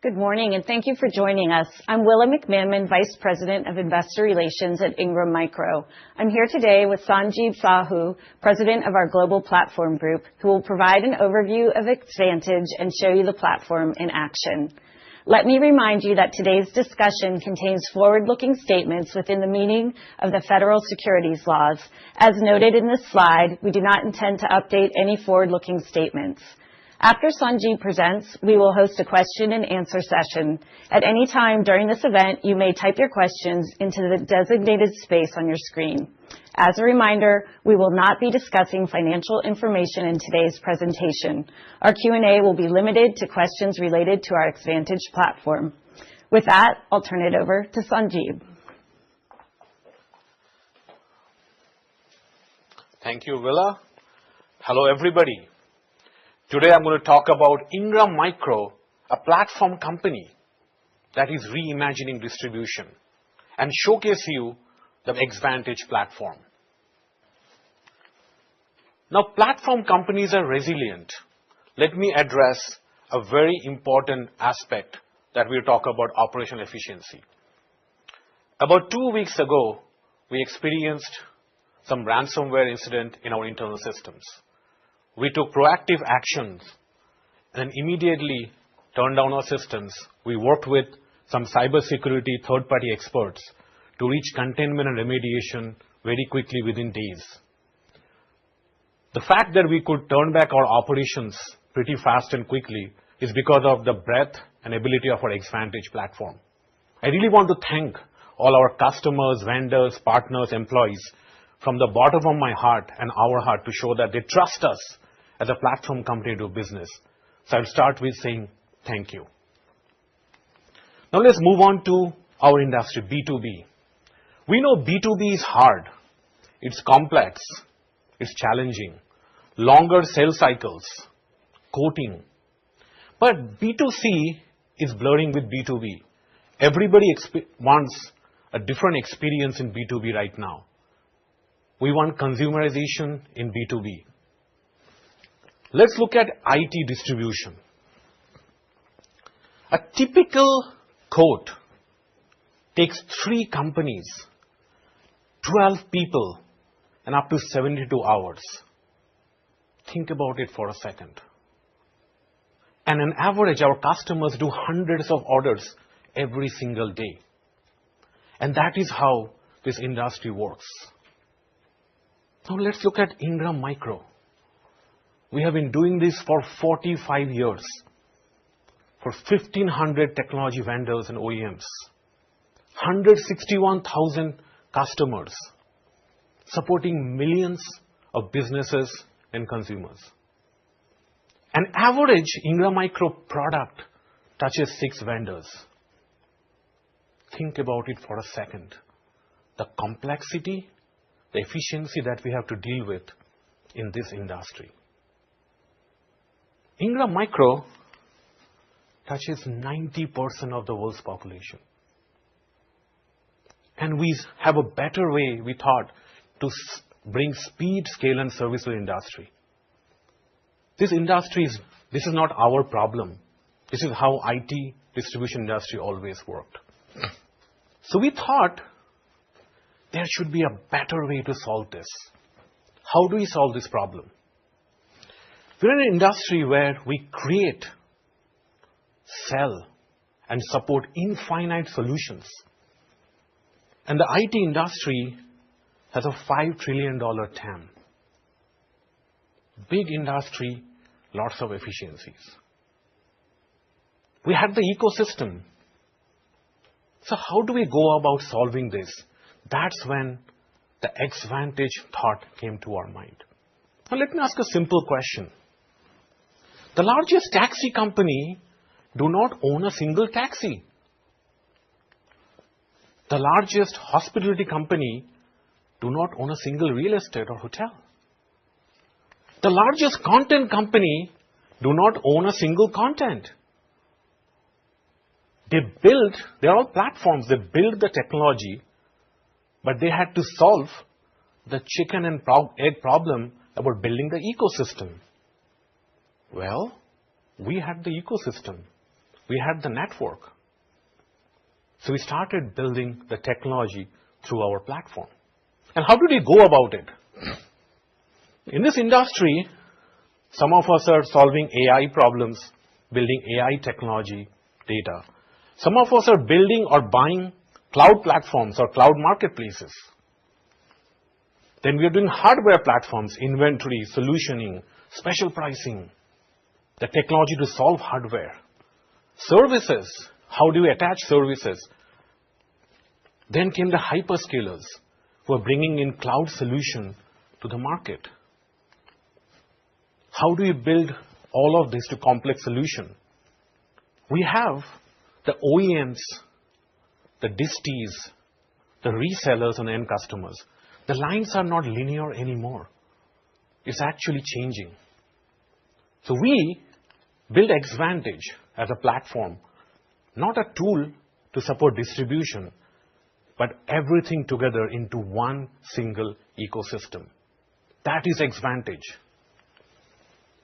Good morning, and thank you for joining us. I'm Willa McMahon, Vice President of Investor Relations at Ingram Micro. I'm here today with Sanjeev Sahu, President of our Global Platform Group, who will provide an overview of Xvantage and show you the platform in action. Let me remind you that today's discussion contains forward-looking statements within the meaning of the federal securities laws. As noted in this slide, we do not intend to update any forward-looking statements. After Sanjeev presents, we will host a question and answer session. At any time during this event, you may type your questions into the designated space on your screen. As a reminder, we will not be discussing financial information in today's presentation. Our Q&A will be limited to questions related to our Xvantage platform. With that, I'll turn it over to Sanjeev. Thank you, Willa. Hello, everybody. Today I'm going to talk about Ingram Micro, a platform company that is reimagining distribution, and showcase you the Xvantage platform. Now, platform companies are resilient. Let me address a very important aspect that we'll talk about: operational efficiency. About 2 weeks ago, we experienced some ransomware incident in our internal systems. We took proactive actions and immediately turned down our systems. We worked with some cybersecurity third-party experts to reach containment and remediation very quickly within days. The fact that we could turn back our operations pretty fast and quickly is because of the breadth and ability of our Xvantage platform. I really want to thank all our customers, vendors, partners, employees from the bottom of my heart and our heart to show that they trust us as a platform company to do business. So I'll start with saying thank you. Now let's move on to our industry, B2B. We know B2B is hard. It's complex. It's challenging. Longer sales cycles, quoting. But B2C is blurring with B2B. Everybody wants a different experience in B2B right now. We want consumerization in B2B. Let's look at IT distribution. A typical quote takes 3 companies, 12 people, and up to 72 hours. Think about it for a second. And on average, our customers do hundreds of orders every single day. And that is how this industry works. Now let's look at Ingram Micro. We have been doing this for 45 years, for 1,500 technology vendors and OEMs, 161,000 customers, supporting millions of businesses and consumers. An average Ingram Micro product touches 6 vendors. Think about it for a second. The complexity, the efficiency that we have to deal with in this industry. Ingram Micro touches 90% of the world's population. And we have a better way, we thought, to bring speed, scale, and service to the industry. This is not our problem. This is how IT distribution industry always worked. So we thought there should be a better way to solve this. How do we solve this problem? We're in an industry where we create, sell, and support infinite solutions. And the IT industry has a $5 trillion TAM. Big industry, lots of efficiencies. We had the ecosystem. So how do we go about solving this? That's when the Xvantage thought came to our mind. Now let me ask a simple question. The largest taxi company do not own a single taxi. The largest hospitality company do not own a single real estate or hotel. The largest content company do not own a single content. They're all platforms. They build the technology, but they had to solve the chicken and egg problem about building the ecosystem. Well, we had the ecosystem. we had the network. So we started building the technology through our platform. And how did we go about it? In this industry, some of us are solving AI problems, building AI technology, data. Some of us are building or buying cloud platforms or cloud marketplaces. Then we are doing hardware platforms, inventory, solutioning, special pricing, the technology to solve hardware. Services, how do we attach services? Then came the hyperscalers who are bringing in cloud solution to the market. How do we build all of this to complex solution? We have the OEMs, the disties, the resellers and end customers. The lines are not linear anymore. It's actually changing. So we build Xvantage as a platform, not a tool to support distribution, but everything together into one single ecosystem. That is Xvantage.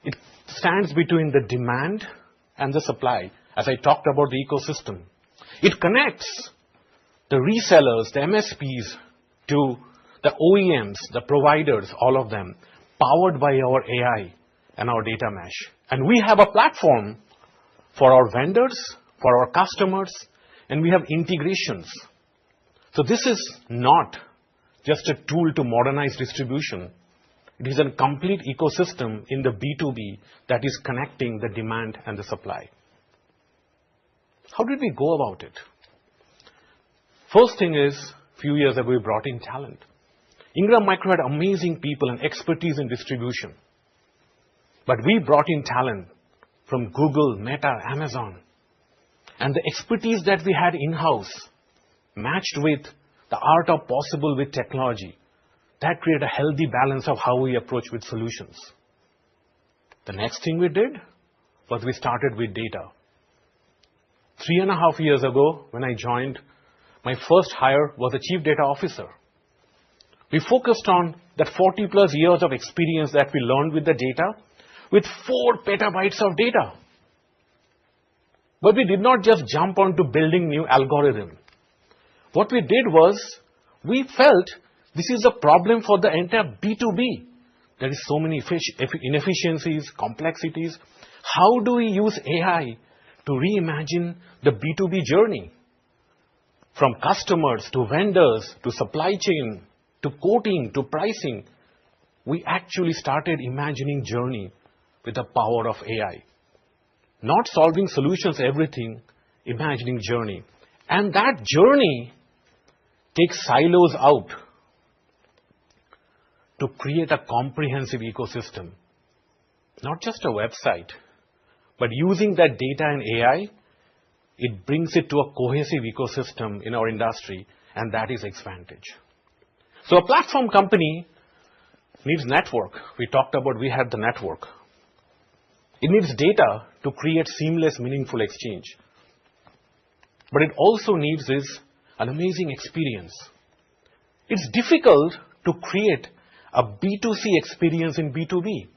It stands between the demand and the supply, as I talked about the ecosystem. It connects the resellers, the MSPs, to the OEMs, the providers, all of them, powered by our AI and our data mesh. And we have a platform for our vendors, for our customers, and we have integrations. So this is not just a tool to modernize distribution. It is a complete ecosystem in the B2B that is connecting the demand and the supply. How did we go about it? First thing is, a few years ago, we brought in talent. Ingram Micro had amazing people and expertise in distribution. But we brought in talent from Google, Meta, Amazon. And the expertise that we had in-house matched with the art of possible with technology. That created a healthy balance of how we approach with solutions. The next thing we did was we started with data. 3.5 years ago, when I joined, my first hire was a chief data officer. We focused on that 40+ years of experience that we learned with the data, with 4 petabytes of data. But we did not just jump onto building new algorithm. What we did was, we felt this is a problem for the entire B2B. There is so many inefficiencies, complexities. How do we use AI to reimagine the B2B journey? From customers to vendors to supply chain to quoting to pricing, we actually started imagining journey with the power of AI. Not solving solutions, everything, imagining journey. And that journey takes silos out to create a comprehensive ecosystem. Not just a website, but using that data and AI, it brings it to a cohesive ecosystem in our industry, and that is Xvantage. So a platform company needs network. We talked about we had the network. It needs data to create seamless, meaningful exchange. But it also needs is an amazing experience. It's difficult to create a B2C experience in B2B.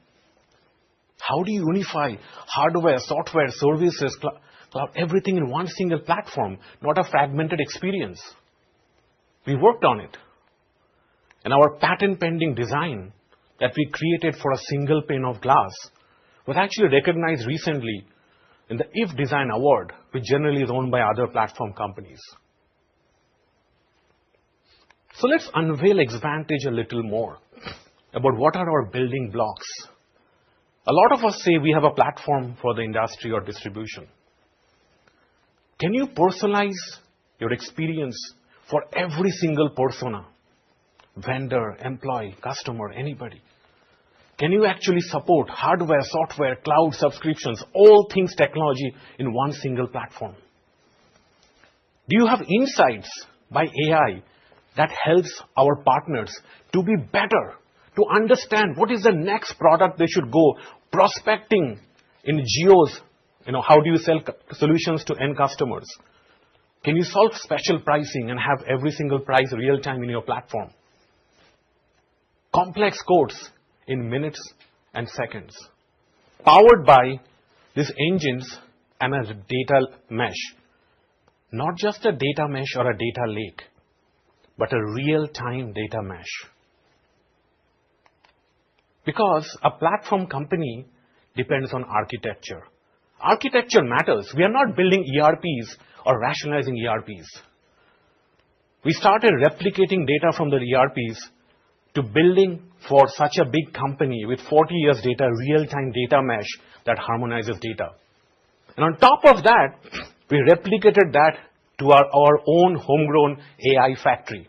How do you unify hardware, software, services, cloud, everything in one single platform, not a fragmented experience? We worked on it. And our patent pending design that we created for a single pane of glass was actually recognized recently in the IF Design Award, which generally is owned by other platform companies. So let's unveil Xvantage a little more about what are our building blocks. A lot of us say we have a platform for the industry or distribution. Can you personalize your experience for every single persona? Vendor, employee, customer, anybody. Can you actually support hardware, software, cloud subscriptions, all things technology in one single platform? Do you have insights by AI that helps our partners to be better, to understand what is the next product they should go prospecting in geos? How do you sell solutions to end customers? Can you solve special pricing and have every single price real time in your platform? Complex quotes in minutes and seconds. Powered by these engines and a data mesh. Not just a data mesh or a data lake, but a real-time data mesh. Because a platform company depends on architecture. Architecture matters. We are not building ERPs or rationalizing ERPs. We started replicating data from the ERPs to building for such a big company with 40 years data, real-time data mesh that harmonizes data. And on top of that, we replicated that to our own homegrown AI factory,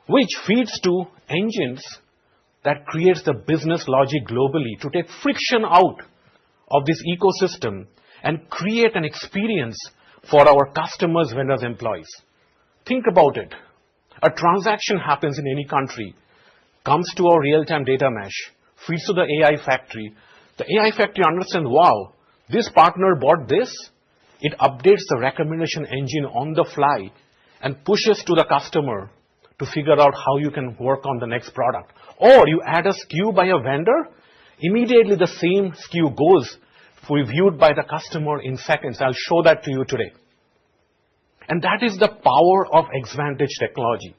which feeds to engines that creates the business logic globally to take friction out of this ecosystem and create an experience for our customers, vendors, employees. Think about it. A transaction happens in any country, comes to our real-time data mesh, feeds to the AI factory. The AI factory understands, wow, this partner bought this. It updates the recommendation engine on the fly and pushes to the customer to figure out how you can work on the next product. Or you add a SKU by a vendor, immediately the same SKU goes reviewed by the customer in seconds. I'll show that to you today. And that is the power of Xvantage technology.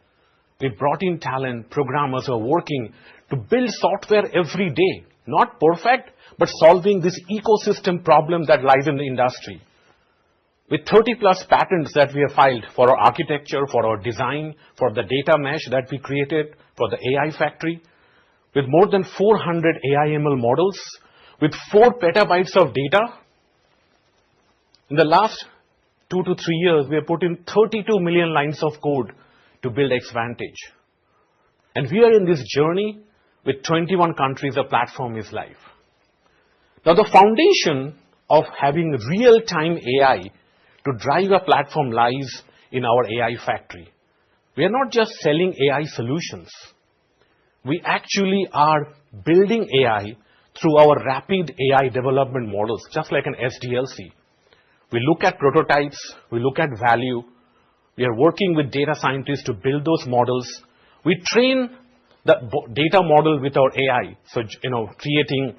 We brought in talent, programmers who are working to build software every day. Not perfect, but solving this ecosystem problem that lies in the industry. With 30 plus patents that we have filed for our architecture, for our design, for the data mesh that we created, for the AI factory, with more than 400 AI/ML models, with 4 petabytes of data. In the last 2 to 3 years, we have put in 32 million lines of code to build Xvantage. And we are in this journey with 21 countries, the platform is live. Now, the foundation of having real-time AI to drive a platform lies in our AI factory. We are not just selling AI solutions. We actually are building AI through our rapid AI development models, just like an SDLC. We look at prototypes, we look at value. We are working with data scientists to build those models. We train the data model with our AI. So, creating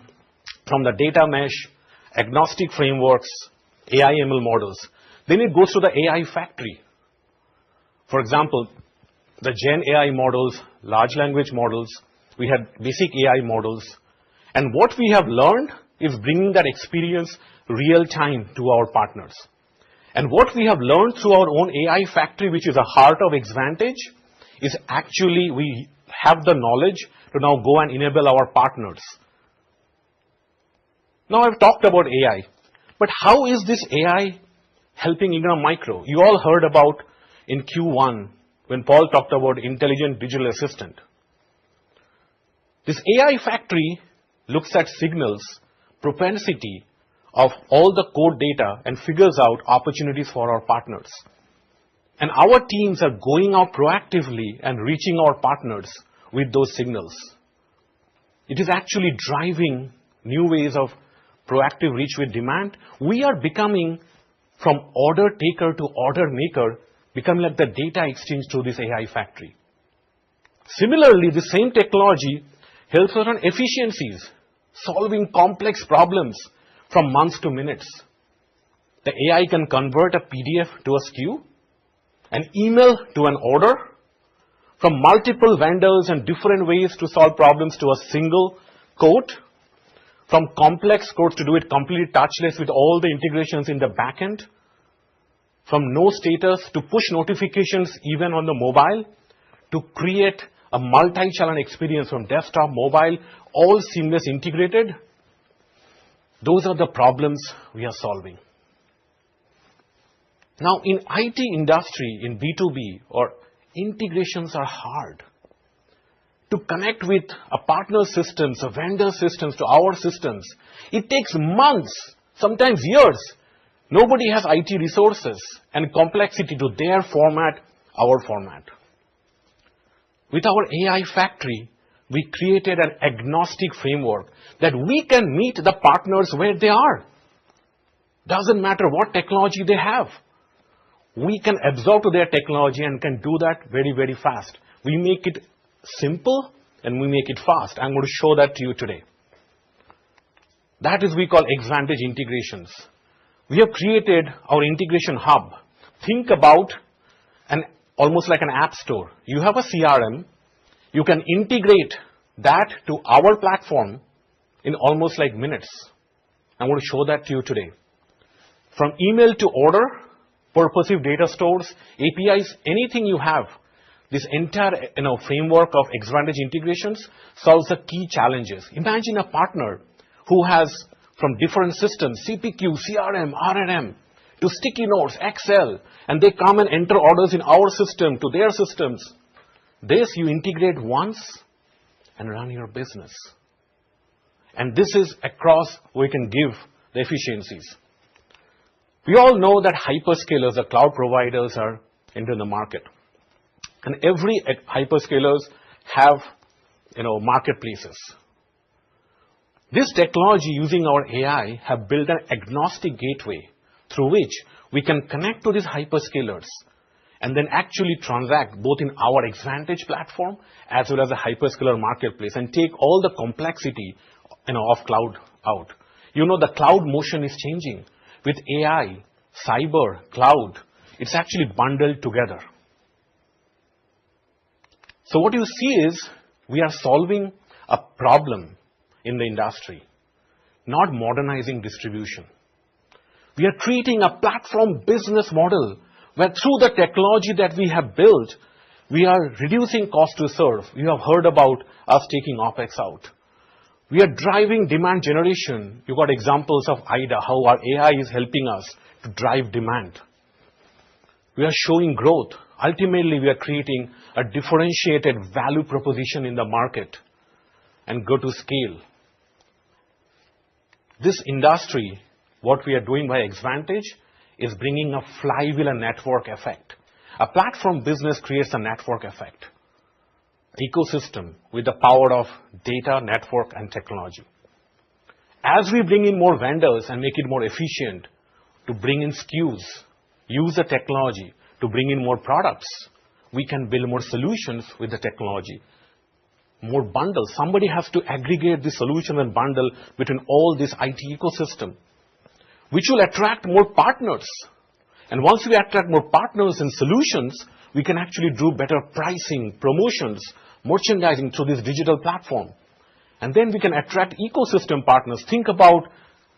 from the data mesh, agnostic frameworks, AI/ML models. Then it goes to the AI factory. For example, the Gen AI models, large language models, we had basic AI models. And what we have learned is bringing that experience real time to our partners. And what we have learned through our own AI factory, which is the heart of Xvantage, is actually we have the knowledge to now go and enable our partners. Now I've talked about AI, but how is this AI helping Ingram Micro? You all heard about in Q1 when Paul talked about intelligent digital assistant. This AI factory looks at signals, propensity of all the code data and figures out opportunities for our partners. And our teams are going out proactively and reaching our partners with those signals. It is actually driving new ways of proactive reach with demand. We are becoming from order taker to order maker, becoming like the data exchange through this AI factory. Similarly, the same technology helps us on efficiencies, solving complex problems from months to minutes. The AI can convert a PDF to a SKU, an email to an order, from multiple vendors and different ways to solve problems to a single code, from complex codes to do it completely touchless with all the integrations in the backend, from no status to push notifications even on the mobile, to create a multi-channel experience from desktop, mobile, all seamless integrated. Those are the problems we are solving. Now, in IT industry, in B2B, or integrations are hard. To connect with a partner systems, a vendor systems to our systems, it takes months, sometimes years. Nobody has IT resources and complexity to their format, our format. With our AI factory, we created an agnostic framework that we can meet the partners where they are. Doesn't matter what technology they have. We can absorb to their technology and can do that very, very fast. We make it simple and we make it fast. I'm going to show that to you today. That is we call Xvantage integrations. We have created our integration hub. Think about almost like an app store. You have a CRM. You can integrate that to our platform in almost like minutes. I'm going to show that to you today. From email to order, purposive data stores, APIs, anything you have, this entire framework of Xvantage integrations solves the key challenges. Imagine a partner who has from different systems, CPQ, CRM, RRM, to sticky notes, Excel, and they come and enter orders in our system to their systems. This you integrate once and run your business. And this is across we can give the efficiencies. We all know that hyperscalers, the cloud providers, are entering the market. And every hyperscalers have marketplaces. This technology using our AI have built an agnostic gateway through which we can connect to these hyperscalers and then actually transact both in our Xvantage platform as well as the hyperscaler marketplace and take all the complexity of cloud out. The cloud motion is changing with AI, cyber, cloud. It's actually bundled together. So what you see is we are solving a problem in the industry, not modernizing distribution. We are creating a platform business model where through the technology that we have built, we are reducing cost to serve. You have heard about us taking OpEx out. We are driving demand generation. You got examples of IDA, how our AI is helping us to drive demand. We are showing growth. Ultimately, we are creating a differentiated value proposition in the market and go to scale. This industry, what we are doing by Xvantage, is bringing a flywheel and network effect. A platform business creates a network effect, ecosystem with the power of data, network, and technology. As we bring in more vendors and make it more efficient to bring in SKUs, use the technology to bring in more products, we can build more solutions with the technology. More bundles. Somebody has to aggregate the solution and bundle between all this IT ecosystem, which will attract more partners. And once we attract more partners and solutions, we can actually do better pricing, promotions, merchandising through this digital platform. And then we can attract ecosystem partners. Think about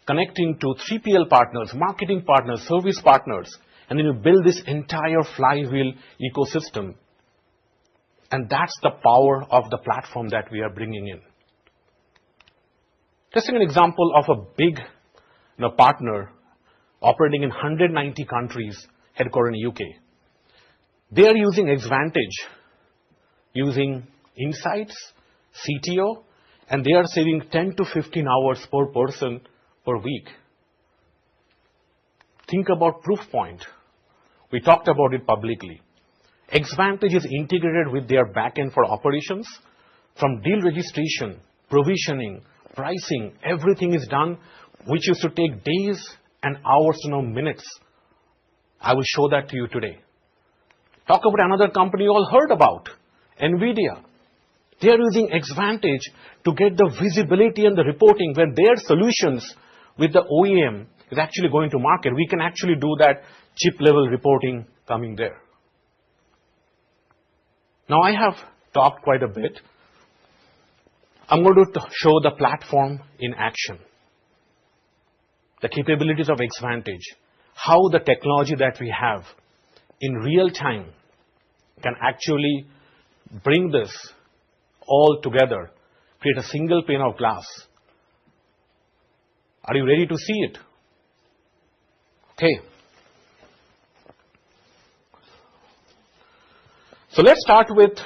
connecting to 3PL partners, marketing partners, service partners, and then you build this entire flywheel ecosystem. And that's the power of the platform that we are bringing in. Just an example of a big partner operating in 190 countries, headquartered in the UK. They are using Xvantage, using Insights, CTO, and they are saving 10 to 15 hours per person per week. Think about proof point. We talked about it publicly. Xvantage is integrated with their backend for operations. From deal registration, provisioning, pricing, everything is done, which used to take days and hours to now minutes. I will show that to you today. Talk about another company you all heard about, NVIDIA. They are using Xvantage to get the visibility and the reporting when their solutions with the OEM is actually going to market. We can actually do that chip level reporting coming there. Now I have talked quite a bit. I'm going to show the platform in action. The capabilities of Xvantage, how the technology that we have in real time can actually bring this all together, create a single pane of glass. Are you ready to see it? Okay. So let's start with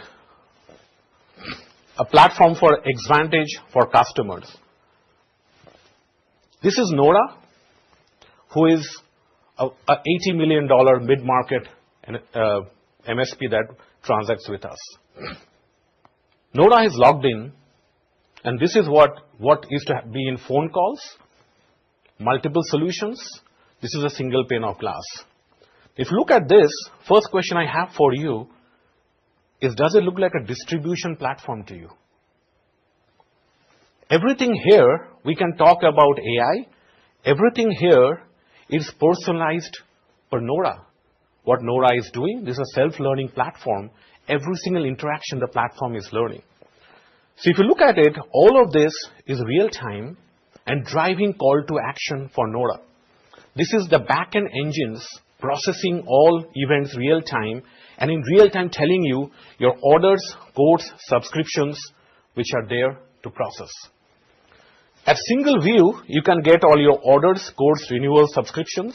a platform for Xvantage for customers. This is Nora, who is a $80 million mid-market MSP that transacts with us. Nora is logged in, and this is what used to be in phone calls, multiple solutions. This is a single pane of glass. If you look at this, first question I have for you is, does it look like a distribution platform to you? Everything here, we can talk about AI. Everything here It's personalized for Nora. What Nora is doing, this is a self-learning platform. Every single interaction the platform is learning. So if you look at it, all of this is real-time and driving call to action for Nora. This is the back-end engines processing all events real-time and in real-time telling you your orders, quotes, subscriptions, which are there to process. At single view, you can get all your orders, quotes, renewal, subscriptions.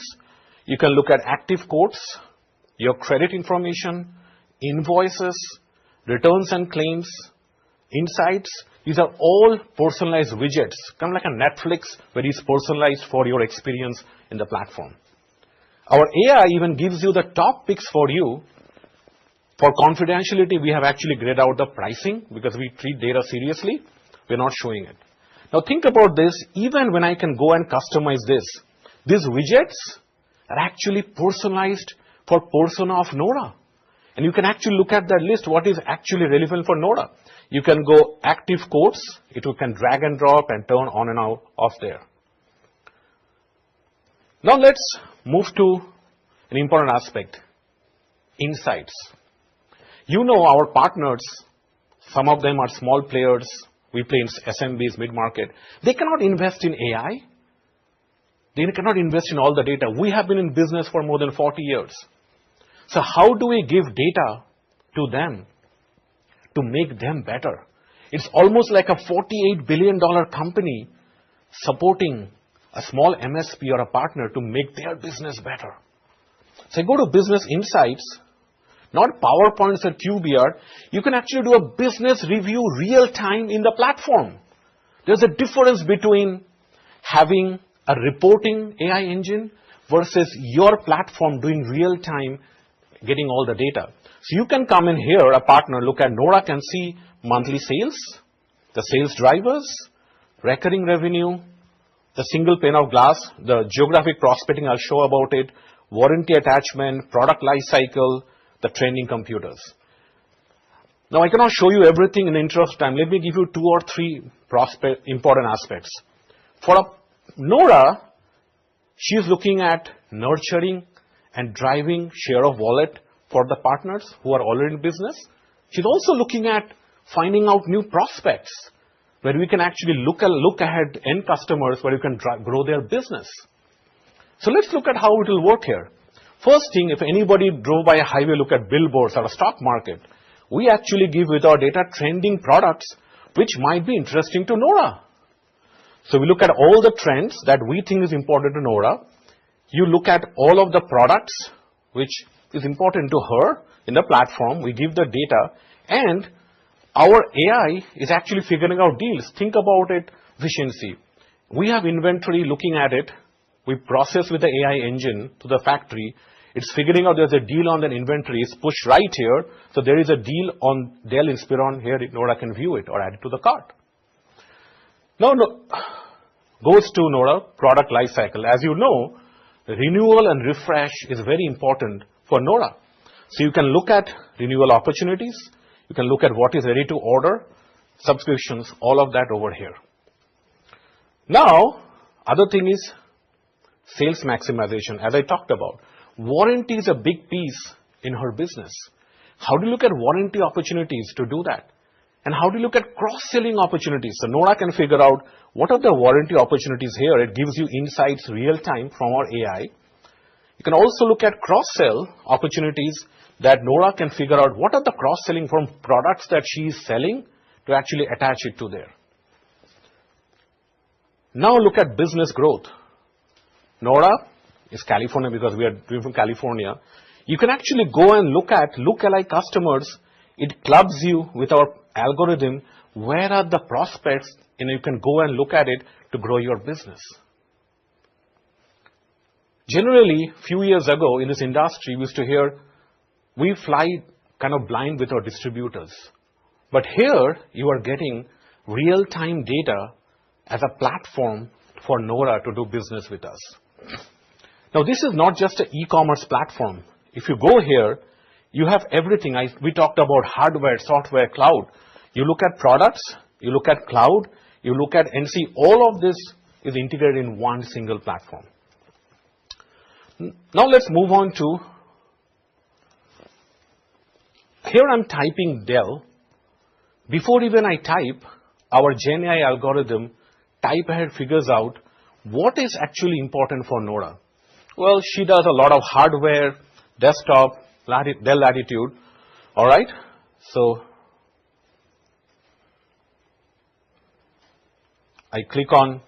You can look at active quotes, your credit information, invoices, returns and claims, insights. These are all personalized widgets, kind of like a Netflix where it's personalized for your experience in the platform. Our AI even gives you the top picks for you. For confidentiality, we have actually grayed out the pricing because we treat data seriously. We're not showing it. Now think about this. Even when I can go and customize this, these widgets are actually personalized for persona of Nora. And you can actually look at that list, what is actually relevant for Nora. You can go active quotes. It can drag and drop and turn on and off there. Now let's move to an important aspect, insights. You know our partners, some of them are small players. We play in SMBs, mid-market. They cannot invest in AI. They cannot invest in all the data. We have been in business for more than 40 years. So how do we give data to them to make them better? It's almost like a $48 billion company supporting a small MSP or a partner to make their business better. So go to Business Insights, not PowerPoints or QBR. You can actually do a business review real time in the platform. There's a difference between having a reporting AI engine versus your platform doing real time, getting all the data. So you can come in here, a partner, look at Nora can see monthly sales, the sales drivers, recurring revenue, the single pane of glass, the geographic prospecting, I'll show about it, warranty attachment, product life cycle, the trending computers. Now I cannot show you everything in the interest of time. Let me give you 2 or 3 important aspects. For Nora, she's looking at nurturing and driving share of wallet for the partners who are already in business. She's also looking at finding out new prospects where we can actually look ahead end customers where you can grow their business. So let's look at how it will work here. First thing, if anybody drove by a highway, look at billboards or a stock market, we actually give with our data trending products which might be interesting to Nora. So we look at all the trends that we think is important to Nora. You look at all of the products which is important to her in the platform. We give the data and our AI is actually figuring out deals. Think about it, efficiency. We have inventory looking at it. We process with the AI engine to the factory. It's figuring out there's a deal on that inventory. It's pushed right here. So there is a deal on Dell Inspiron here. Nora can view it or add it to the cart. Now goes to Nora product lifecycle. As you know, renewal and refresh is very important for Nora. So you can look at renewal opportunities. You can look at what is ready to order, subscriptions, all of that over here. Now, other thing is sales maximization. As I talked about, warranty is a big piece in her business. How do you look at warranty opportunities to do that? And how do you look at cross-selling opportunities? So Nora can figure out what are the warranty opportunities here. It gives you insights real time from our AI. You can also look at cross-sell opportunities that Nora can figure out what are the cross-selling from products that she is selling to actually attach it to there. Now look at business growth. Nora is California because we are doing from California. You can actually go and look at lookalike customers. It clubs you with our algorithm. Where are the prospects? And you can go and look at it to grow your business. Generally, a few years ago in this industry, we used to hear we fly kind of blind with our distributors. But here you are getting real-time data as a platform for Nora to do business with us. Now, this is not just an e-commerce platform. If you go here, you have everything. We talked about hardware, software, cloud. You look at products, you look at cloud, you look at NC. All of this is integrated in one single platform. Now let's move on to, here I'm typing Dell. Before even I type, our GenAI algorithm type ahead figures out what is actually important for Nora. Well, she does a lot of hardware, desktop, Dell Latitude. All right. So I click on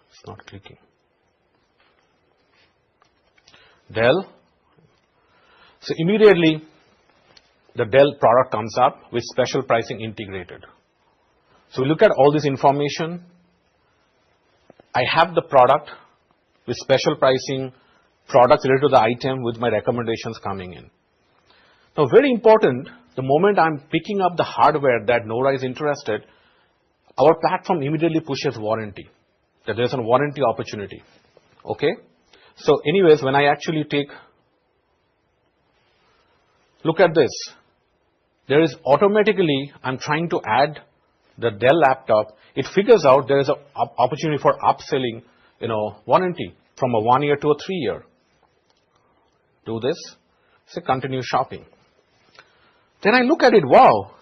it's not clicking. Dell. So immediately the Dell product comes up with special pricing integrated. So we look at all this information. I have the product with special pricing, products related to the item with my recommendations coming in. Now, very important, the moment I'm picking up the hardware that Nora is interested, our platform immediately pushes warranty, that there's a warranty opportunity. Okay? So anyways, when I actually look at this, there is automatically, I'm trying to add the Dell laptop, it figures out there is an opportunity for upselling, warranty from a 1 year to a 3 year. Do this, say continue shopping. Then I look at it, wow,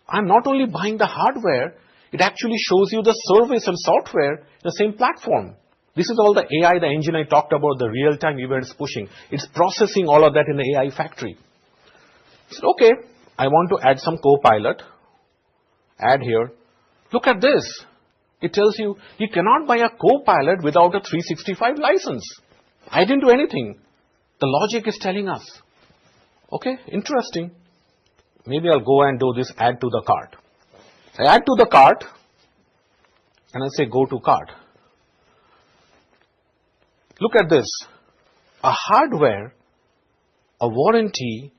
I'm not only buying the hardware, it actually shows you the service and software in the same platform. This is all the AI, the engine I talked about, the real-time events pushing. It's processing all of that in the AI factory. So, okay, I want to add some Copilot. Add here. Look at this. It tells you, you cannot buy a Copilot without a 365 license. I didn't do anything. The logic is telling us. Okay, interesting. Maybe I'll go and do this add to the cart. I add to the cart and I say go to cart. Look at this. A hardware, a warranty,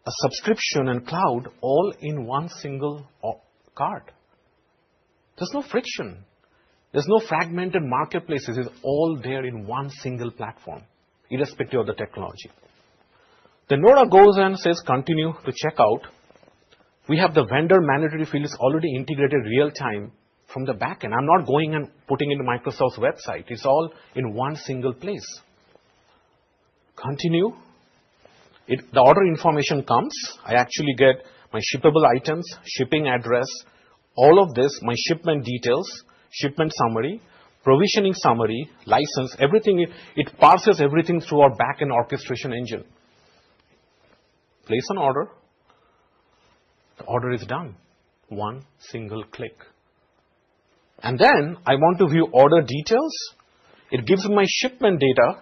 a subscription and cloud all in one single cart. There's no friction. There's no fragmented marketplaces. It's all there in one single platform, irrespective of the technology. Then Nora goes and says continue to check out. We have the vendor mandatory fields already integrated real time from the backend. I'm not going and putting into Microsoft's website. It's all in one single place. Continue. The order information comes. I actually get my shippable items, shipping address, all of this, my shipment details, shipment summary, provisioning summary, license, everything. It parses everything through our backend orchestration engine. Place an order. The order is done. One single click. And then I want to view order details. It gives me my shipment data.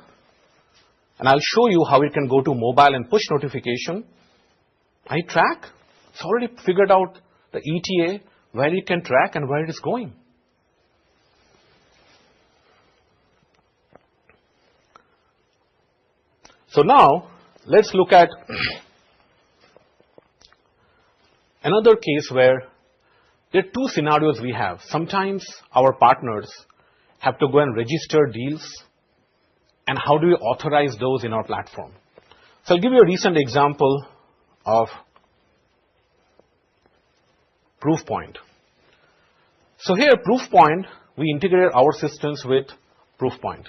And I'll show you how it can go to mobile and push notification. I track. It's already figured out the ETA, where it can track and where it is going. So now, let's look at another case where there are two scenarios we have. Sometimes our partners have to go and register deals, and how do we authorize those in our platform? So I'll give you a recent example of Proofpoint. So here, Proofpoint, we integrated our systems with Proofpoint.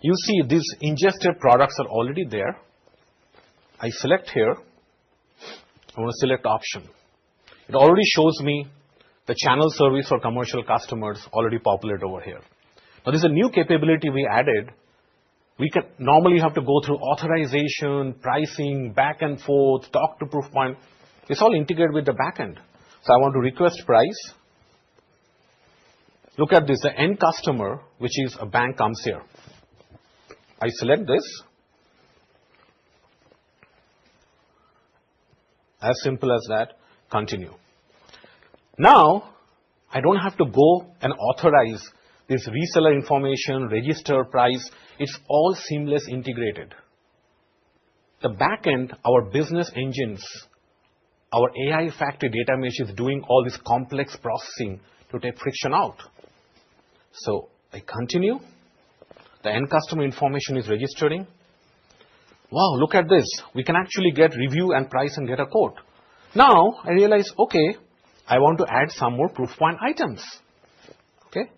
You see these ingested products are already there. I select here. I want to select option. It already shows me the channel service for commercial customers already populated over here. Now, this is a new capability we added. We can normally have to go through authorization, pricing, back and forth, talk to Proofpoint. It's all integrated with the backend. So I want to request price. Look at this. The end customer, which is a bank, comes here. I select this. As simple as that. Continue. Now, I don't have to go and authorize this reseller information, register price. It's all seamless integrated. The backend, our business engines, our AI factory data mesh is doing all this complex processing to take friction out. So I continue. The end customer information is registering. wow, look at this. We can actually get review and price and get a quote. Now I realize, okay, I want to add some more proof point items. Okay,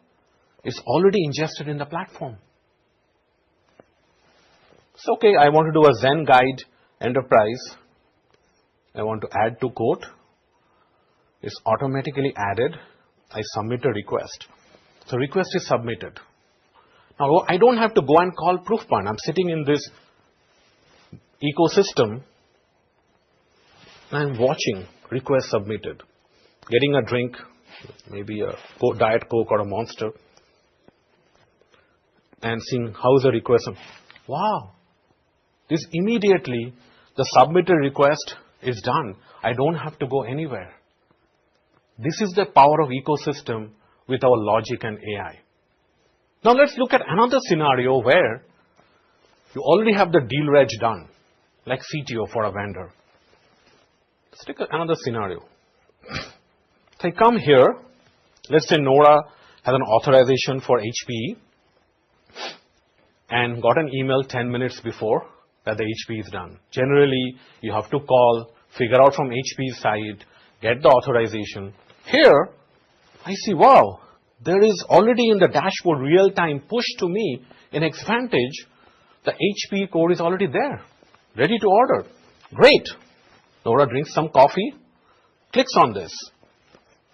it's already ingested in the platform. So, okay, I want to do a Zen Guide Enterprise. I want to add to quote. It's automatically added. I submit a request. So request is submitted. Now I don't have to go and call proof point. I'm sitting in this ecosystem and I'm watching request submitted, getting a drink, maybe a Diet Coke or a Monster, and seeing how is the request. Wow, this immediately the submitted request is done. I don't have to go anywhere. This is the power of ecosystem with our logic and AI. Now let's look at another scenario where you already have the deal reg done, like CTO for a vendor. Let's take another scenario. So I come here, let's say Nora has an authorization for HPE and got an email 10 minutes before that the HPE is done. Generally, you have to call, figure out from HPE's side, get the authorization. Here, I see, wow, there is already in the dashboard real-time push to me in Xvantage. The HPE code is already there, ready to order. Great. Nora drinks some coffee, clicks on this.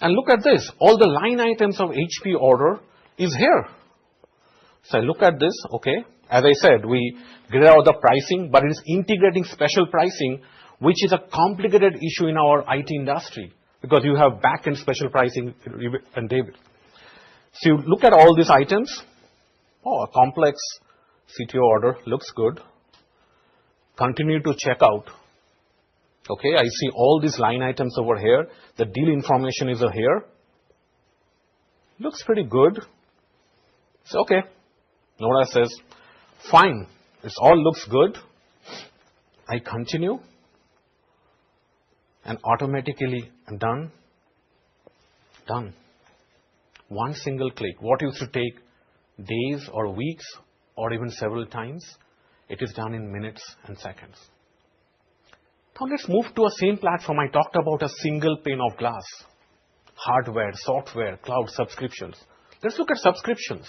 And look at this. All the line items of HPE order is here. So I look at this, okay. As I said, we get out the pricing, but it is integrating special pricing, which is a complicated issue in our IT industry because you have back-end special pricing and David. So you look at all these items. Oh, a complex CTO order looks good. Continue to check out. Okay, I see all these line items over here. The deal information is here. Looks pretty good. So, okay. Nora says, fine. It all looks good. I continue. And automatically done. Done. One single click. What used to take days or weeks or even several times, it is done in minutes and seconds. Now let's move to a same platform. I talked about a single pane of glass. Hardware, software, cloud subscriptions. Let's look at subscriptions.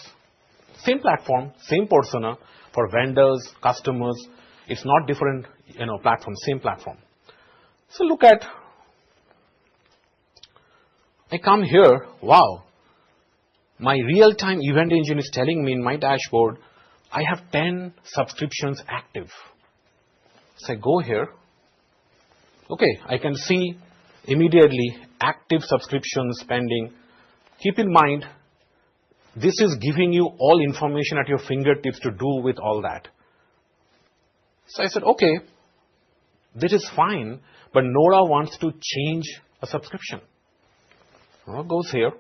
Same platform, same persona for vendors, customers. It's not different, platform, same platform. So look at, I come here, wow. My real-time event engine is telling me in my dashboard, I have 10 subscriptions active. So I go here. Okay, I can see immediately active subscription spending. Keep in mind, this is giving you all information at your fingertips to do with all that. So I said, okay, this is fine, but Nora wants to change a subscription. Nora goes here.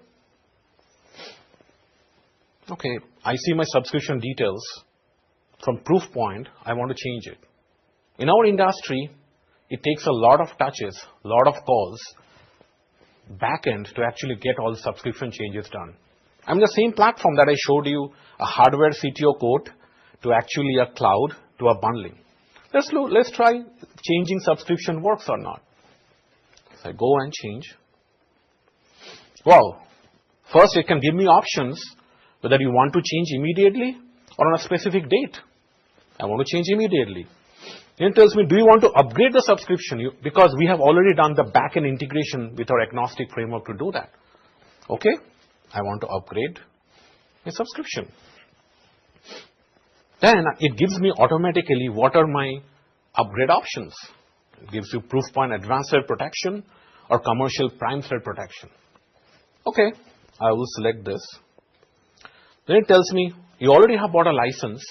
Okay, I see my subscription details. From proof point, I want to change it. In our industry, it takes a lot of touches, a lot of calls, back end to actually get all the subscription changes done. I'm the same platform that I showed you, a hardware CTO quote to actually a cloud to a bundling. Let's try changing subscription works or not. So I go and change. Wow. First, it can give me options whether you want to change immediately or on a specific date. I want to change immediately. Then it tells me, do you want to upgrade the subscription? Because we have already done the back-end integration with our agnostic framework to do that. Okay, I want to upgrade a subscription. Then it gives me automatically what are my upgrade options. It gives you proof point advanced threat protection or commercial prime threat protection. Okay, I will select this. Then it tells me, you already have bought a license.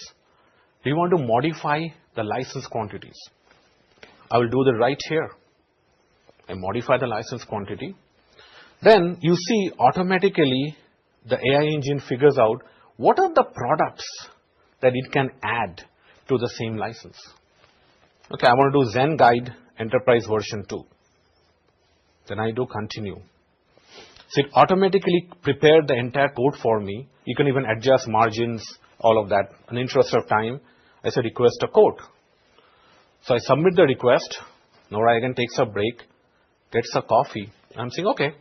Do you want to modify the license quantities? I will do that right here. I modify the license quantity. Then you see automatically the AI engine figures out what are the products that it can add to the same license. Okay, I want to do Zen Guide Enterprise version 2. Then I do continue. So it automatically prepared the entire code for me. You can even adjust margins, all of that. In the interest of time, I said request a quote. So I submit the request. Nora again takes a break, gets a coffee. I'm saying, okay,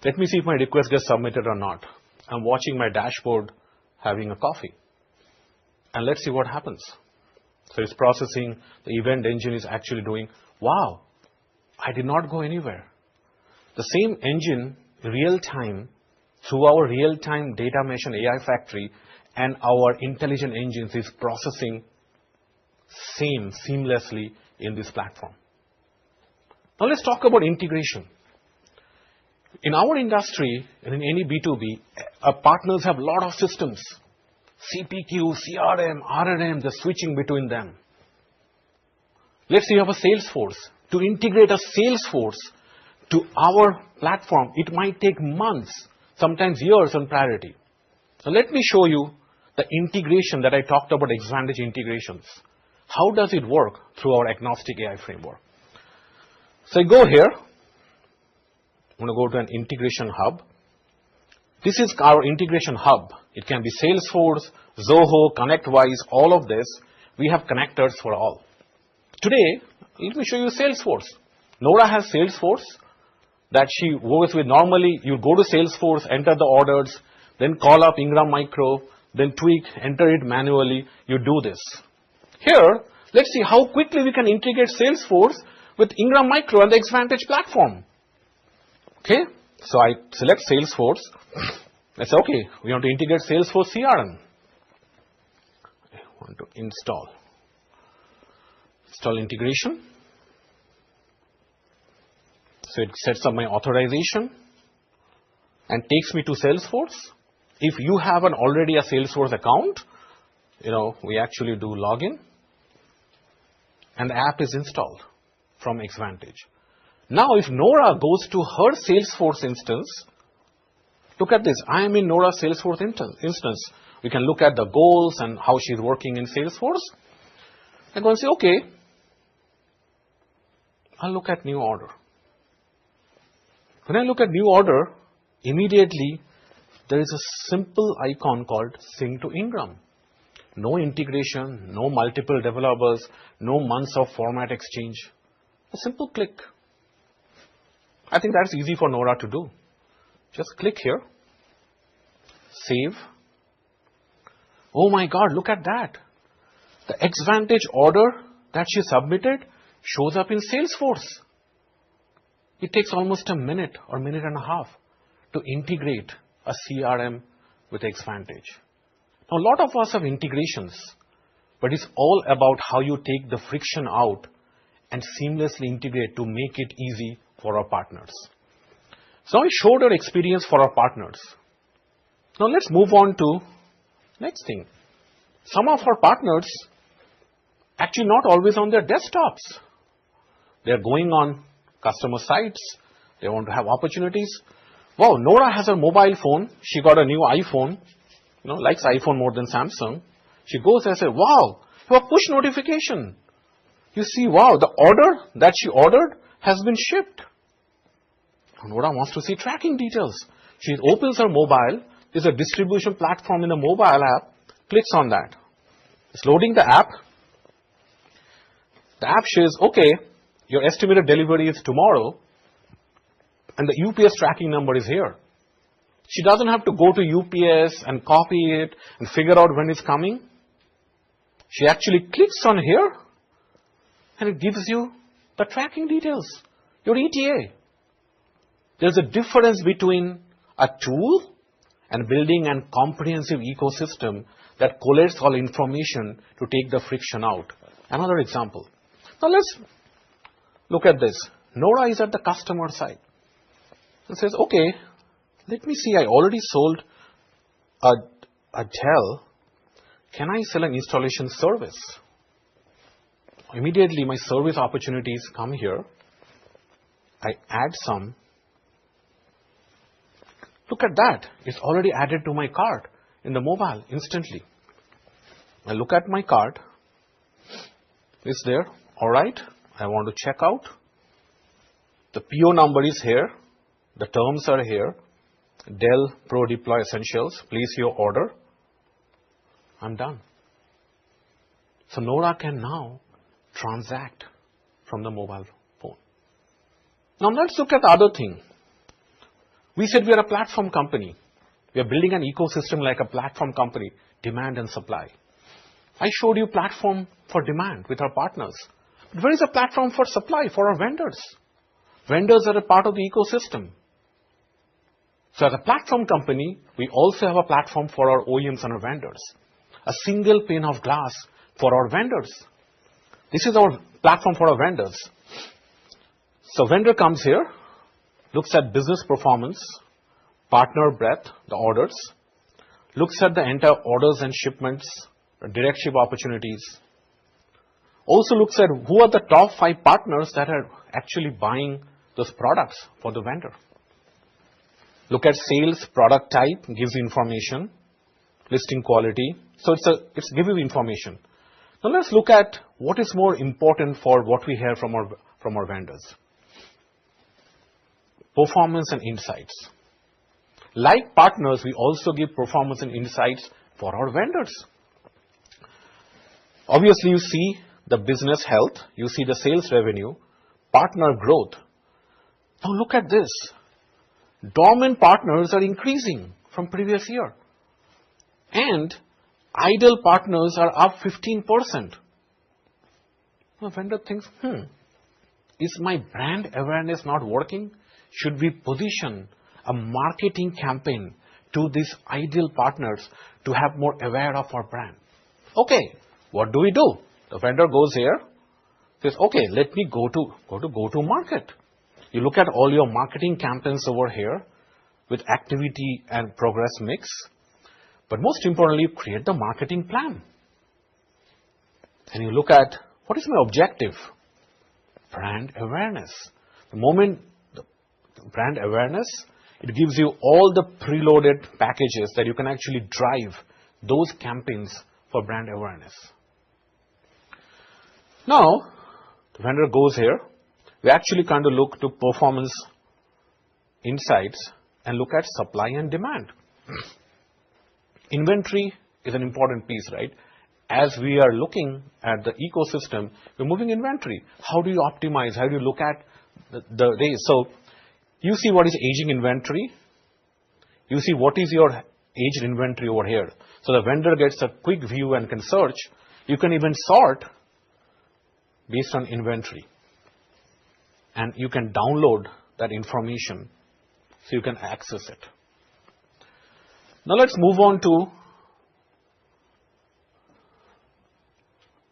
let me see if my request gets submitted or not. I'm watching my dashboard having a coffee. And let's see what happens. So it's processing. The event engine is actually doing, wow, I did not go anywhere. The same engine, real time, through our real-time data mesh and AI factory and our intelligent engines is processing seamlessly in this platform. Now let's talk about integration. In our industry, and in any B2B, our partners have a lot of systems. CPQ, CRM, RRM, the switching between them. Let's say you have a Salesforce. To integrate a Salesforce to our platform, it might take months, sometimes years on priority. So let me show you the integration that I talked about, Xvantage integrations. How does it work through our agnostic AI framework? So I go here. I'm going to go to an integration hub. This is our integration hub. It can be Salesforce, Zoho, ConnectWise, all of this. We have connectors for all. Today, let me show you Salesforce. Nora has Salesforce that she works with. Normally, you go to Salesforce, enter the orders, then call up Ingram Micro, then tweak, enter it manually. You do this. Here, let's see how quickly we can integrate Salesforce with Ingram Micro and the Xvantage platform. Okay, so I select Salesforce. I say, okay, we want to integrate Salesforce CRM. I want to install integration. So it sets up my authorization and takes me to Salesforce. If you have already a Salesforce account, we actually do login and the app is installed from Xvantage. Now, if Nora goes to her Salesforce instance, look at this. I am in Nora's Salesforce instance. We can look at the goals and how she's working in Salesforce. I'm going to say, okay, I'll look at new order. When I look at new order, immediately there is a simple icon called Sync to Ingram. No integration, no multiple developers, no months of format exchange. A simple click. I think that's easy for Nora to do. Just click here. Save. Oh my God, look at that. The Xvantage order that she submitted shows up in Salesforce. It takes almost a minute or minute and a half to integrate a CRM with Xvantage. Now, a lot of us have integrations, but it's all about how you take the friction out and seamlessly integrate to make it easy for our partners. So I showed our experience for our partners. Now let's move on to next thing. Some of our partners actually not always on their desktops. They're going on customer sites. They want to have opportunities. Wow, Nora has a mobile phone. She got a new iPhone. Likes iPhone more than Samsung. She goes and says, wow, you have push notification. You see, wow, the order that she ordered has been shipped. Nora wants to see tracking details. She opens her mobile. There's a distribution platform in the mobile app. Clicks on that. It's loading the app. The app says, okay, your estimated delivery is tomorrow. And the UPS tracking number is here. She doesn't have to go to UPS and copy it and figure out when it's coming. She actually clicks on here and it gives you the tracking details, your ETA. There's a difference between a tool and building a comprehensive ecosystem that collates all information to take the friction out. Another example. Now let's look at this. Nora is at the customer side and says, okay, let me see, I already sold a Dell. Can I sell an installation service? Immediately my service opportunities come here. I add some. Look at that. It's already added to my cart in the mobile instantly. I look at my cart. It's there. All right. I want to check out. The PO number is here. The terms are here. Dell Pro Deploy Essentials. Place your order. I'm done. So Nora can now transact from the mobile phone. Now let's look at the other thing. We said we are a platform company. We are building an ecosystem like a platform company, demand and supply. I showed you platform for demand with our partners. But where is a platform for supply for our vendors? Vendors are a part of the ecosystem. So as a platform company, we also have a platform for our OEMs and our vendors. A single pane of glass for our vendors. This is our platform for our vendors. So vendor comes here, looks at business performance, partner breadth, the orders, looks at the entire orders and shipments, direct ship opportunities, also looks at who are the top 5 partners that are actually buying those products for the vendor. Look at sales, product type, gives information, listing quality. So it's giving you information. Now let's look at what is more important for what we hear from our vendors. Performance and insights. Like partners, we also give performance and insights for our vendors. Obviously, you see the business health, you see the sales revenue, partner growth. Now look at this. Dormant partners are increasing from previous year. And idle partners are up 15%. The vendor thinks, is my brand awareness not working? Should we position a marketing campaign to these ideal partners to have more aware of our brand? Okay, what do? The vendor goes here, says, okay, let me go to market. You look at all your marketing campaigns over here with activity and progress mix. But most importantly, you create the marketing plan. And you look at, what is my objective? Brand awareness. The moment the brand awareness, it gives you all the preloaded packages that you can actually drive those campaigns for brand awareness. Now, the vendor goes here. We actually kind of look to performance insights and look at supply and demand. Inventory is an important piece, right? As we are looking at the ecosystem, we're moving inventory. How do you optimize? How do you look at the days? So you see what is aging inventory. You see what is your aged inventory over here. So the vendor gets a quick view and can search. You can even sort based on inventory. And you can download that information so you can access it. Now let's move on to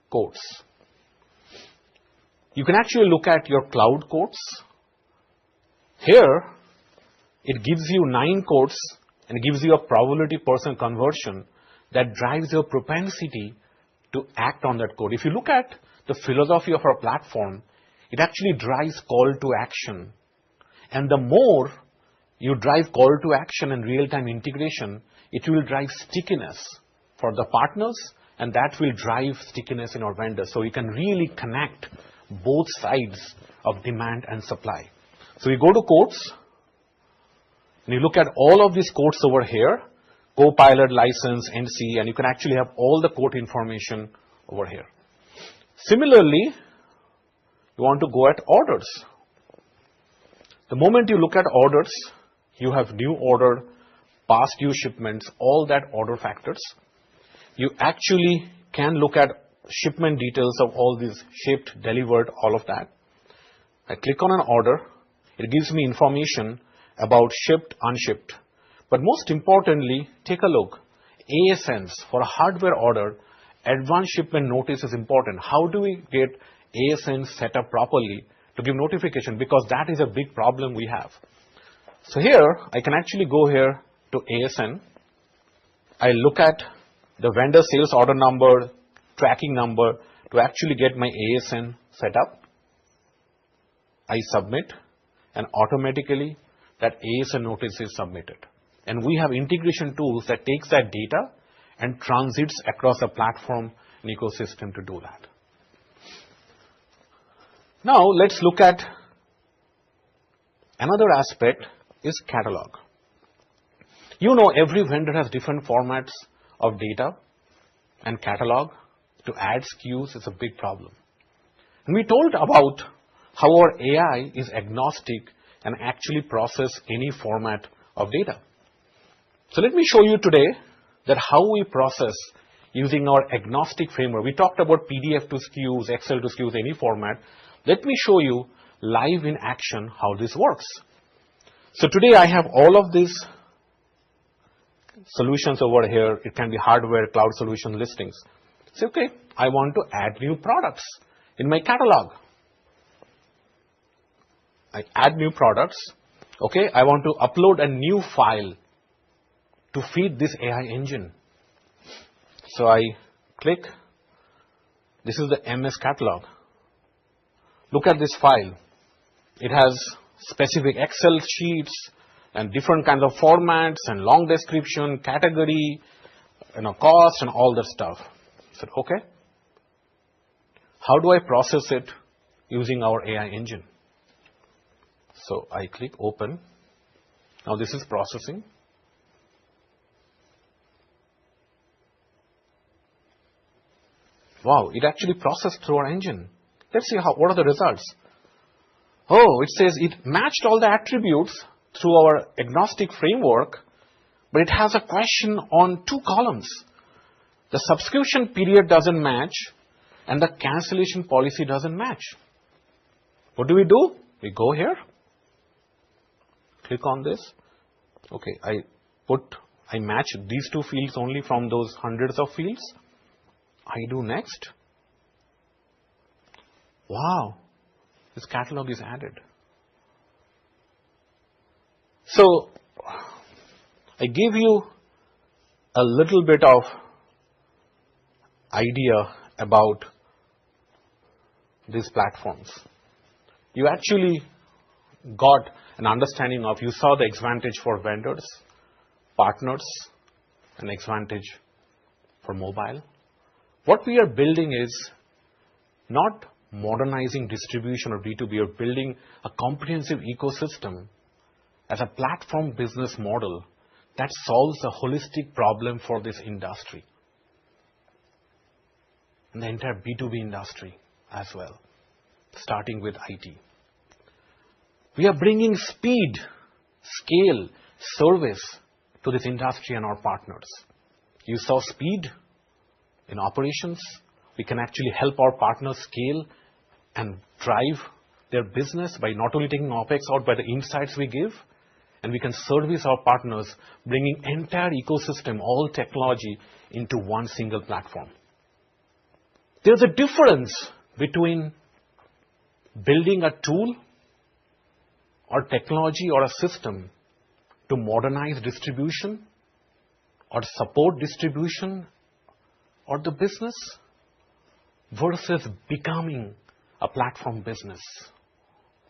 quotes. You can actually look at your cloud quotes. Here, it gives you 9 quotes and gives you a probability % conversion that drives your propensity to act on that quote. If you look at the philosophy of our platform, it actually drives call to action. And the more you drive call to action and real-time integration, it will drive stickiness for the partners, and that will drive stickiness in our vendors. So you can really connect both sides of demand and supply. So we go to quotes, and you look at all of these quotes over here, Copilot, license, NC, and you can actually have all the quote information over here. Similarly, you want to go at orders. The moment you look at orders, you have new order, past due shipments, all that order factors. You actually can look at shipment details of all these shipped, delivered, all of that. I click on an order. It gives me information about shipped, unshipped. But most importantly, take a look. ASNs for a hardware order, advanced shipment notice is important. How do we get ASN set up properly to give notification? Because that is a big problem we have. So here, I can actually go here to ASN. I look at the vendor sales order number, tracking number to actually get my ASN set up. I submit, and automatically that ASN notice is submitted. And we have integration tools that takes that data and transits across a platform and ecosystem to do that. Now let's look at another aspect is catalog. You know, every vendor has different formats of data, and catalog to add SKUs is a big problem. And we told about how our AI is agnostic and actually process any format of data. So let me show you today that how we process using our agnostic framework. We talked about PDF to SKUs, Excel to SKUs, any format. Let me show you live in action how this works. So today I have all of these solutions over here. It can be hardware, cloud solution listings. Say, okay, I want to add new products in my catalog. I add new products. Okay, I want to upload a new file to feed this AI engine. So I click. This is the MS catalog. Look at this file. It has specific Excel sheets and different kinds of formats and long description, category, cost and all that stuff. I said, okay. How do I process it using our AI engine? So I click open. Now this is processing. Wow, it actually processed through our engine. Let's see what are the results. Oh, it says it matched all the attributes through our agnostic framework, but it has a question on 2 columns. The subscription period doesn't match and the cancellation policy doesn't match. What do? We go here, click on this. Okay, I match these 2 fields only from those hundreds of fields. I do next. Wow, this catalog is added. So I give you a little bit of idea about these platforms. You actually got an understanding of, you saw the Xvantage for vendors, partners, and Xvantage for mobile. What we are building is not modernizing distribution or B2B, we are building a comprehensive ecosystem as a platform business model that solves a holistic problem for this industry and the entire B2B industry as well, starting with IT. We are bringing speed, scale, service to this industry and our partners. You saw speed in operations. We can actually help our partners scale and drive their business by not only taking OpEx out by the insights we give, and we can service our partners, bringing entire ecosystem, all technology into one single platform. There's a difference between building a tool or technology or a system to modernize distribution or support distribution or the business versus becoming a platform business.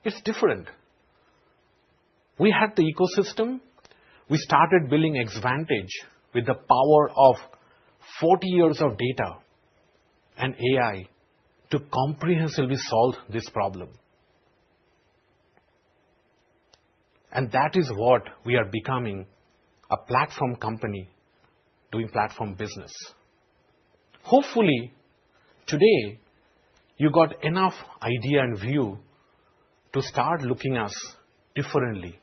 It's different. We had the ecosystem. We started building Xvantage with the power of 40 years of data and AI to comprehensively solve this problem. And that is what we are becoming, a platform company doing platform business. Hopefully, today, you got enough idea and view to start looking at us differently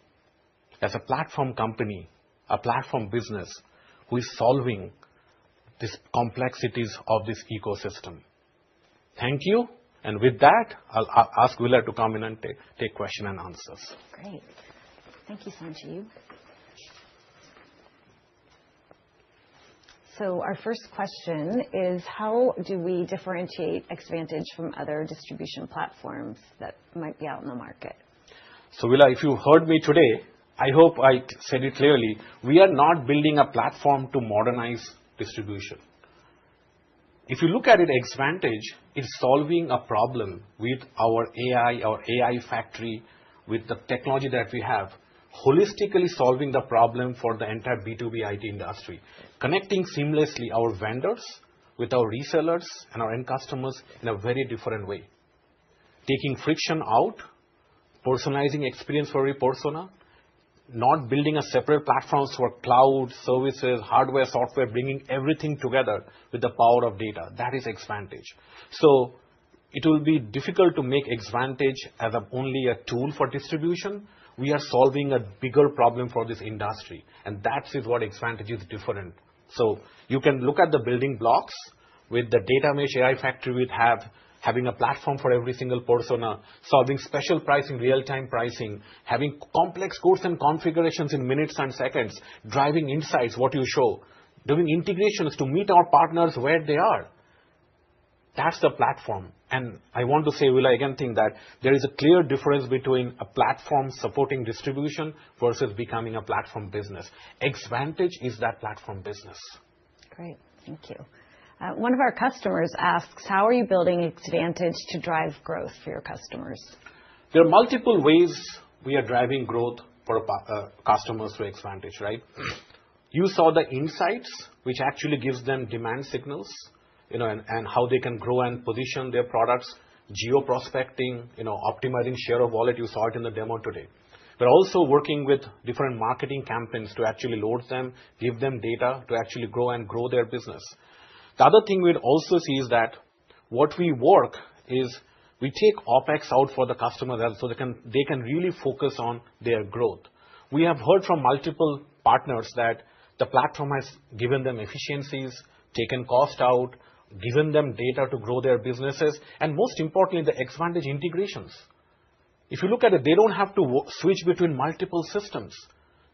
as a platform company, a platform business who is solving these complexities of this ecosystem. Thank you. And with that, I'll ask Willa to come in and take question and answers. Great. Thank you, Sanjeev. So our first question is, how do we differentiate Xvantage from other distribution platforms that might be out in the market? So Willa, if you heard me today, I hope I said it clearly. We are not building a platform to modernize distribution. If you look at it, Xvantage is solving a problem with our AI factory, with the technology that we have, holistically solving the problem for the entire B2B IT industry, connecting seamlessly our vendors with our resellers and our end customers in a very different way. Taking friction out, personalizing experience for every persona, not building a separate platforms for cloud, services, hardware, software, bringing everything together with the power of data. That is Xvantage. So it will be difficult to make Xvantage as only a tool for distribution. We are solving a bigger problem for this industry, and that is what Xvantage is different. So you can look at the building blocks with the data mesh AI factory we have, having a platform for every single persona, solving special pricing, real-time pricing, having complex codes and configurations in minutes and seconds, driving insights, what you show, doing integrations to meet our partners where they are. That's the platform. And I want to say, Will, I again think that there is a clear difference between a platform supporting distribution versus becoming a platform business. Xvantage is that platform business. Great. Thank you. One of our customers asks, how are you building Xvantage to drive growth for your customers? There are multiple ways we are driving growth for customers through Xvantage, right? You saw the insights, which actually gives them demand signals, and how they can grow and position their products, geo-prospecting, optimizing share of wallet. You saw it in the demo today. We're also working with different marketing campaigns to actually load them, give them data to actually grow their business. The other thing we'd also see is that what we work is we take OpEx out for the customers so they can really focus on their growth. We have heard from multiple partners that the platform has given them efficiencies, taken cost out, given them data to grow their businesses, and most importantly, the Xvantage integrations. If you look at it, they don't have to switch between multiple systems.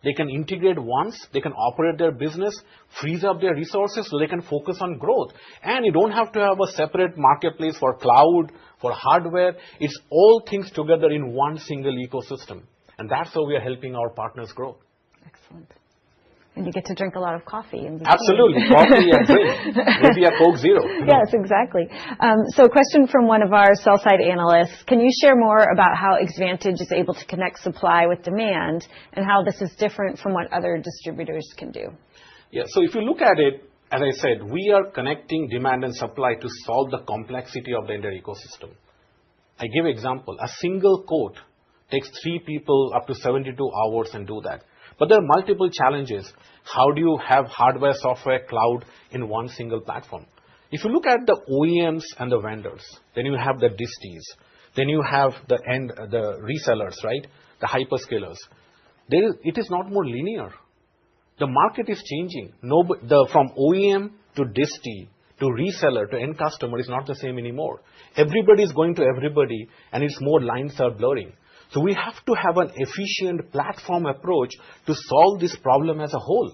They can integrate once, they can operate their business, freeze up their resources so they can focus on growth. And you don't have to have a separate marketplace for cloud, for hardware. It's all things together in one single ecosystem. And that's how we are helping our partners grow. Excellent. And you get to drink a lot of coffee in between. Absolutely. Coffee and drink. Maybe a Coke Zero. Yes, exactly. So a question from one of our sell-side analysts. Can you share more about how Xvantage is able to connect supply with demand and how this is different from what other distributors can do? Yeah, so if you look at it, as I said, we are connecting demand and supply to solve the complexity of the entire ecosystem. I give an example. A single quote takes 3 people up to 72 hours and do that. But there are multiple challenges. How do you have hardware, software, cloud in one single platform? If you look at the OEMs and the vendors, then you have the disties, then you have the resellers, right? The hyperscalers. It is not more linear. The market is changing. From OEM to distie to reseller to end customer is not the same anymore. Everybody is going to everybody, and it's more lines are blurring. So we have to have an efficient platform approach to solve this problem as a whole.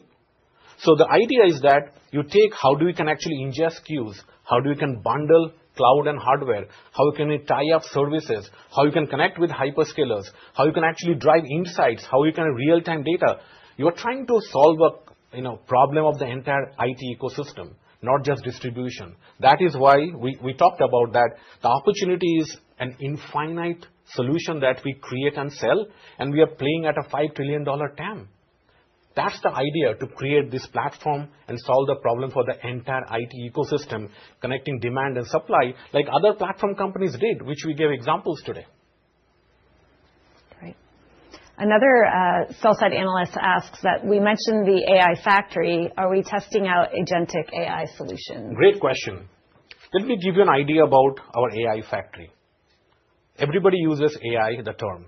So the idea is that you take how do we can actually ingest queues, how do we can bundle cloud and hardware, how you can tie up services, how you can connect with hyperscalers, how you can actually drive insights, how you can have real-time data. You are trying to solve a problem of the entire IT ecosystem, not just distribution. That is why we talked about that. The opportunity is an infinite solution that we create and sell, and we are playing at a $5 trillion TAM. That's the idea, to create this platform and solve the problem for the entire IT ecosystem, connecting demand and supply like other platform companies did, which we gave examples today. Great. Another sell-side analyst asks that we mentioned the AI factory. Are we testing out agentic AI solutions? Great question. Let me give you an idea about our AI factory. Everybody uses AI, the term.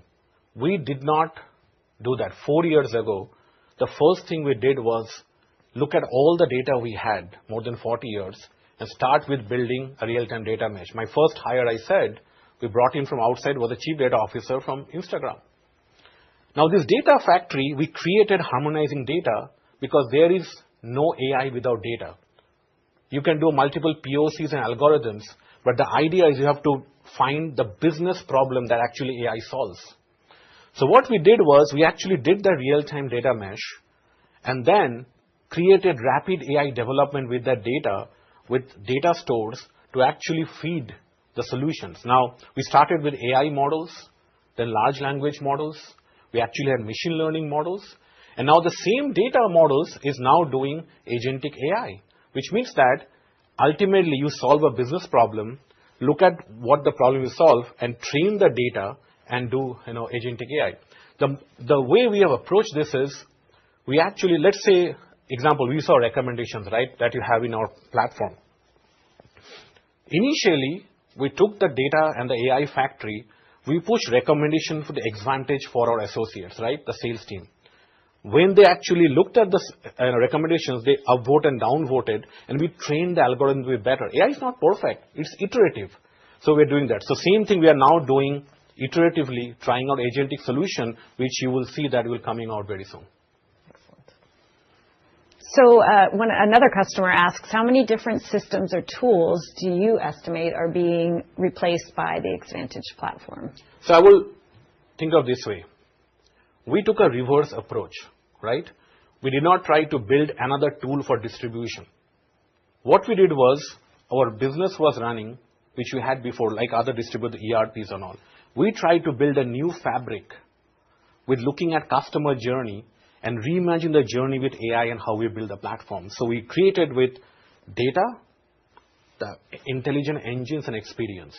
We did not do that. 4 years ago, the first thing we did was look at all the data we had, more than 40 years, and start with building a real-time data mesh. My first hire, I said, we brought in from outside was a chief data officer from Instagram. Now, this data factory, we created harmonizing data because there is no AI without data. You can do multiple POCs and algorithms, but the idea is you have to find the business problem that actually AI solves. So what we did was we actually did the real-time data mesh and then created rapid AI development with that data, with data stores to actually feed the solutions. Now, we started with AI models, then large language models. We actually had machine learning models. And now the same data models is now doing agentic AI, which means that ultimately you solve a business problem, look at what the problem you solve, and train the data and do agentic AI. The way we have approached this is we actually, let's say, example, we saw recommendations, right, that you have in our platform. Initially, we took the data and the AI factory, we pushed recommendation for the Xvantage for our associates, right? The sales team. When they actually looked at the recommendations, they upvoted and downvoted, and we trained the algorithm to be better. AI is not perfect. It's iterative. So we're doing that. So same thing we are now doing iteratively, trying out agentic solution, which you will see that will coming out very soon. Excellent. So when another customer asks, how many different systems or tools do you estimate are being replaced by the Xvantage platform? So I will think of this way. We took a reverse approach, right? We did not try to build another tool for distribution. What we did was, our business was running, which we had before, like other distributor ERPs and all. We tried to build a new fabric with looking at customer journey and reimagine the journey with AI and how we build the platform. So we created with data, the intelligent engines and experience.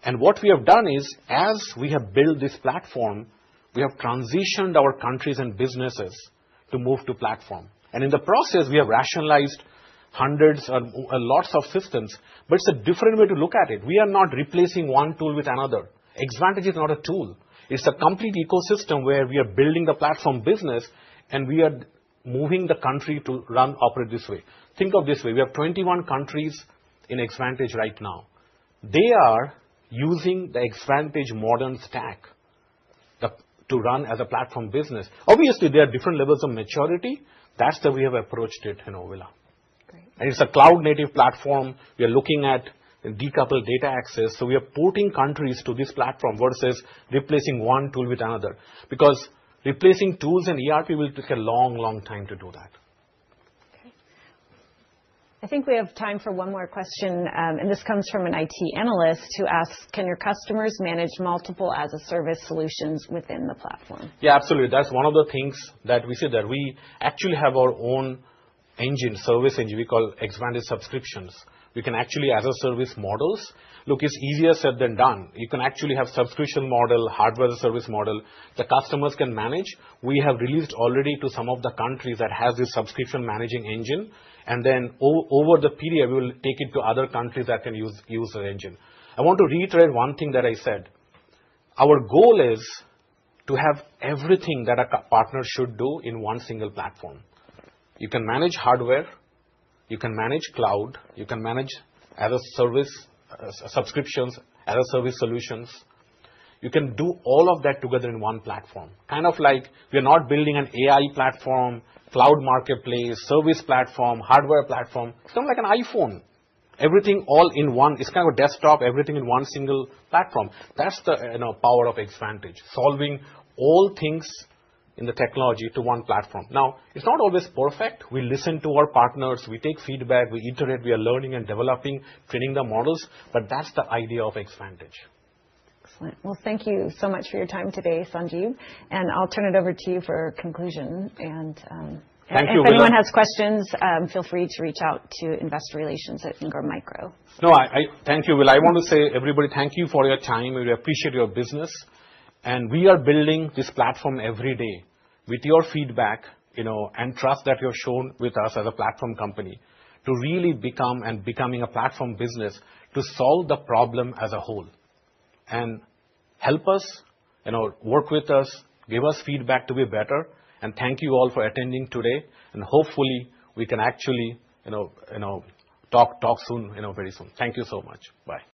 And what we have done is, as we have built this platform, we have transitioned our countries and businesses to move to platform. And in the process, we have rationalized hundreds or lots of systems, but it's a different way to look at it. We are not replacing one tool with another. Xvantage is not a tool. It's a complete ecosystem where we are building the platform business and we are moving the country to operate this way. Think of this way. We have 21 countries in Xvantage right now. They are using the Xvantage modern stack to run as a platform business. Obviously, there are different levels of maturity. That's the way we have approached it in Ovila. Great. And it's a cloud-native platform. We are looking at decoupled data access. So we are porting countries to this platform versus replacing one tool with another. Because replacing tools and ERP will take a long, long time to do that. I think we have time for one more question, and this comes from an IT analyst who asks, can your customers manage multiple as-a-service solutions within the platform? Yeah, absolutely. That's one of the things that we see that we actually have our own engine, service engine, we call Xvantage subscriptions. We can actually as-a-service models. Look, it's easier said than done. You can actually have subscription model, hardware as a service model. The customers can manage. We have released already to some of the countries that has this subscription managing engine. And then over the period, we will take it to other countries that can use the engine. I want to reiterate one thing that I said. Our goal is to have everything that a partner should do in one single platform. You can manage hardware. You can manage cloud. You can manage as a service subscriptions, as a service solutions. You can do all of that together in one platform. Kind of like we are not building an AI platform, cloud marketplace, service platform, hardware platform. It's kind of like an iPhone. Everything all in one. It's kind of a desktop, everything in one single platform. That's the power of Xvantage, solving all things in the technology to one platform. Now, it's not always perfect. We listen to our partners. We take feedback. We iterate. We are learning and developing, training the models. But that's the idea of Xvantage. Excellent. Well, thank you so much for your time today, Sanjeev. And I'll turn it over to you for conclusion. And thank you, if anyone Willa. has questions, feel free to reach out to Investor Relations at Ingram Micro. No, I thank you, Willa. I want to say, everybody, thank you for your time. We appreciate your business. And we are building this platform every day with your feedback, and trust that you've shown with us as a platform company to really becoming a platform business to solve the problem as a whole. And help us, work with us, give us feedback to be better. And thank you all for attending today. And hopefully we can actually, talk soon, very soon. Thank you so much. Bye.